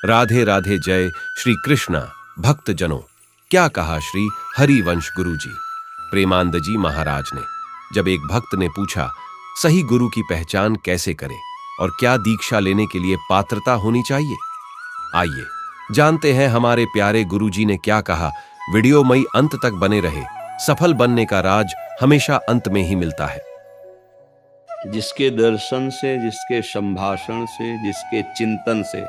राधे राधे जय श्री कृष्णा भक्त जनों। क्या कहा श्री हरिवंश गुरु जी प्रेमानंद जी महाराज ने, जब एक भक्त ने पूछा सही गुरु की पहचान कैसे करें और क्या दीक्षा लेने के लिए पात्रता होनी चाहिए। आइए जानते हैं हमारे प्यारे गुरु जी ने क्या कहा। वीडियो मई अंत तक बने रहे। सफल बनने का राज हमेशा अंत में ही मिलता है। जिसके दर्शन से, जिसके संभाषण से, जिसके चिंतन से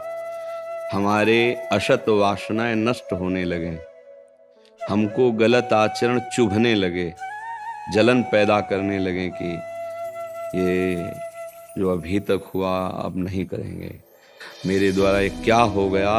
हमारे अशत वासनाएं नष्ट होने लगे, हमको गलत आचरण चुभने लगे, जलन पैदा करने लगे कि ये जो अभी तक हुआ अब नहीं करेंगे, मेरे द्वारा ये क्या हो गया,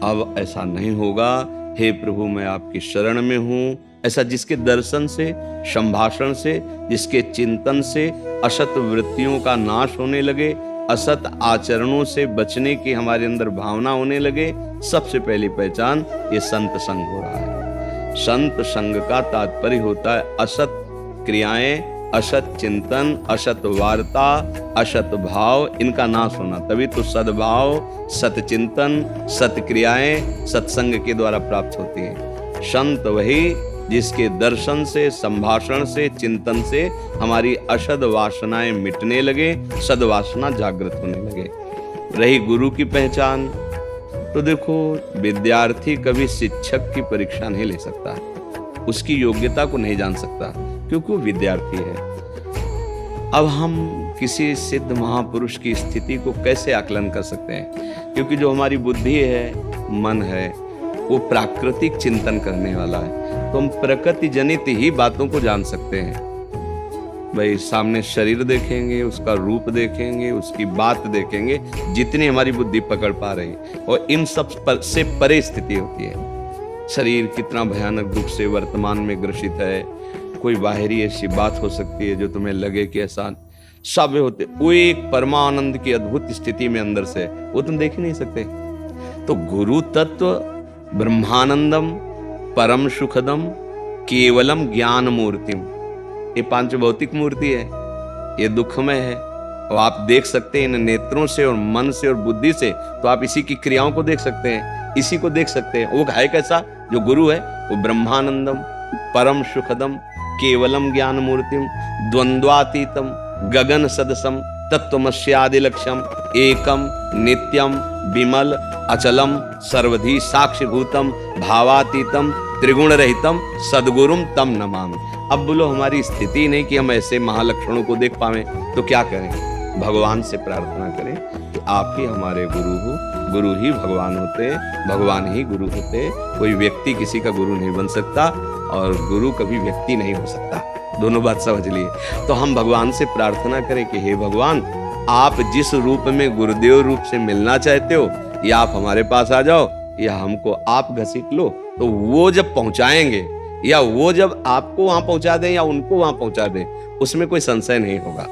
अब ऐसा नहीं होगा, हे प्रभु मैं आपकी शरण में हूँ। ऐसा जिसके दर्शन से, संभाषण से, जिसके चिंतन से असत वृत्तियों का नाश होने लगे, असत आचरणों से बचने की हमारे अंदर भावना होने लगे, सबसे पहली पहचान ये संत संग हो रहा है। संत संग का तात्पर्य होता है असत क्रियाएं, असत चिंतन, असत वार्ता, असत भाव, इनका नाश होना। तभी तो सद्भाव, सतचिंतन, सत्क्रियाएं सत्संग के द्वारा प्राप्त होती हैं। संत वही जिसके दर्शन से, संभाषण से, चिंतन से हमारी अशद वासनाएं मिटने लगे, सद्वासना जागृत होने लगे। रही गुरु की पहचान, तो देखो विद्यार्थी कभी शिक्षक की परीक्षा नहीं ले सकता, उसकी योग्यता को नहीं जान सकता क्योंकि वो विद्यार्थी है। अब हम किसी सिद्ध महापुरुष की स्थिति को कैसे आकलन कर सकते हैं, क्योंकि जो हमारी बुद्धि है, मन है, वो प्राकृतिक चिंतन करने वाला है, तो हम प्रकृति जनित ही बातों को जान सकते हैं। भाई सामने शरीर देखेंगे, उसका रूप देखेंगे, उसकी बात देखेंगे, जितनी हमारी बुद्धि पकड़ पा रही है, और इन सब से परे स्थिति होती है। शरीर कितना भयानक दुख से वर्तमान में ग्रसित है, कोई बाहरी ऐसी बात हो सकती है जो तुम्हें लगे कि ऐसा सब होते, वो एक परमानंद की अद्भुत स्थिति में अंदर से, वो तुम देख ही नहीं सकते। तो गुरु तत्व ब्रह्मानंदम परम सुखदम केवलम ज्ञान मूर्तिम, ये पांच भौतिक मूर्ति है, ये दुखमय है, और आप देख सकते हैं इन नेत्रों से और मन से और बुद्धि से, तो आप इसी की क्रियाओं को देख सकते हैं, इसी को देख सकते हैं। वो है कैसा? जो गुरु है वो ब्रह्मानंदम परम सुखदम केवलम ज्ञान मूर्तिम द्वंद्वातीतम गगन सदसम तत्वमस्यादि लक्ष्यम एकम नित्यम विमल अचलम सर्वधी साक्षिभूतम भावातीतम त्रिगुण रहितम सद्गुरुम तम नमामि। अब बोलो हमारी स्थिति नहीं कि हम ऐसे महालक्षणों को देख पाएं, तो क्या करें? भगवान से प्रार्थना करें कि आप ही हमारे गुरु हो। गुरु ही भगवान होते, भगवान ही गुरु होते। कोई व्यक्ति किसी का गुरु नहीं बन सकता और गुरु कभी व्यक्ति नहीं हो सकता। दोनों बात समझ लिए। तो हम भगवान से प्रार्थना करें कि हे भगवान, आप जिस रूप में गुरुदेव रूप से मिलना चाहते हो, या आप हमारे पास आ जाओ या हमको आप घसीट लो, तो वो जब पहुंचाएंगे या वो जब आपको वहां पहुंचा दें या उनको वहां पहुंचा दें, उसमें कोई संशय नहीं होगा,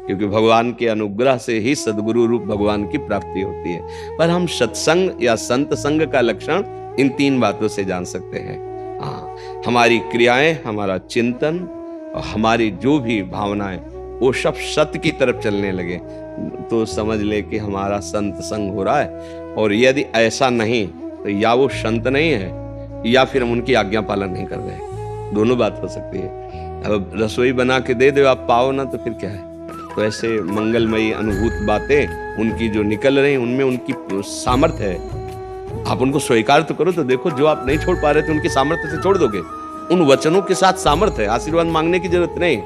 क्योंकि भगवान के अनुग्रह से ही सद्गुरु रूप भगवान की प्राप्ति होती है। पर हम सत्संग या संत संग का लक्षण इन तीन बातों से जान सकते हैं। हाँ, हमारी क्रियाएं, हमारा चिंतन और हमारी जो भी भावनाएं, वो सब सत्य की तरफ चलने लगे, तो समझ ले कि हमारा संत संग हो रहा है। और यदि ऐसा नहीं तो या वो संत नहीं है या फिर हम उनकी आज्ञा पालन नहीं कर रहे। दोनों बात हो सकती है। अब रसोई बना के दे दो, आप पाओ ना, तो फिर क्या है? तो ऐसे मंगलमयी अनुभूत बातें उनकी जो निकल रही, उनमें उनकी सामर्थ्य है। आप उनको स्वीकार तो करो। तो देखो, जो आप नहीं छोड़ पा रहे थे उनकी सामर्थ्य से छोड़ दोगे। उन वचनों के साथ सामर्थ्य है, आशीर्वाद मांगने की जरूरत नहीं।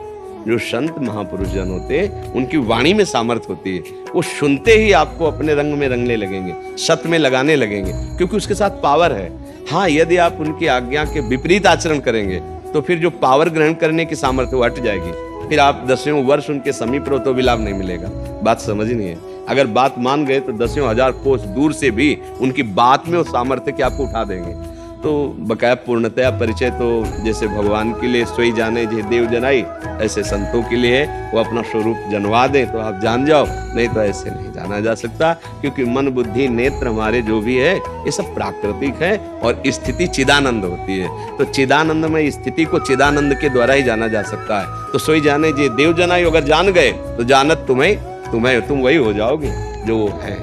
जो संत महापुरुष जन होते, उनकी वाणी में सामर्थ्य होती है, वो सुनते ही आपको अपने रंग में रंगने लगेंगे, सत्य में लगाने लगेंगे, क्योंकि उसके साथ पावर है। हाँ, यदि आप उनकी आज्ञा के विपरीत आचरण करेंगे तो फिर जो पावर ग्रहण करने की सामर्थ्य वो हट जाएगी। फिर आप दसियों वर्ष उनके समीप रहो तो भी लाभ नहीं मिलेगा। बात समझनी है। अगर बात मान गए तो दसियों हजार कोस दूर से भी उनकी बात में वो सामर्थ्य के आपको उठा देंगे। तो बकाया पूर्णतया परिचय तो जैसे भगवान के लिए सोई जाने जे देव जनाई, ऐसे संतों के लिए है, वो अपना स्वरूप जनवा दें तो आप जान जाओ, नहीं तो ऐसे नहीं जाना जा सकता। क्योंकि मन बुद्धि नेत्र हमारे जो भी है ये सब प्राकृतिक है और स्थिति चिदानंद होती है। तो चिदानंद में स्थिति को चिदानंद के द्वारा ही जाना जा सकता है। तो सोई जाने जे देव जनाई, अगर जान गए तो जानत तुम्हें तुम वही हो जाओगे जो है।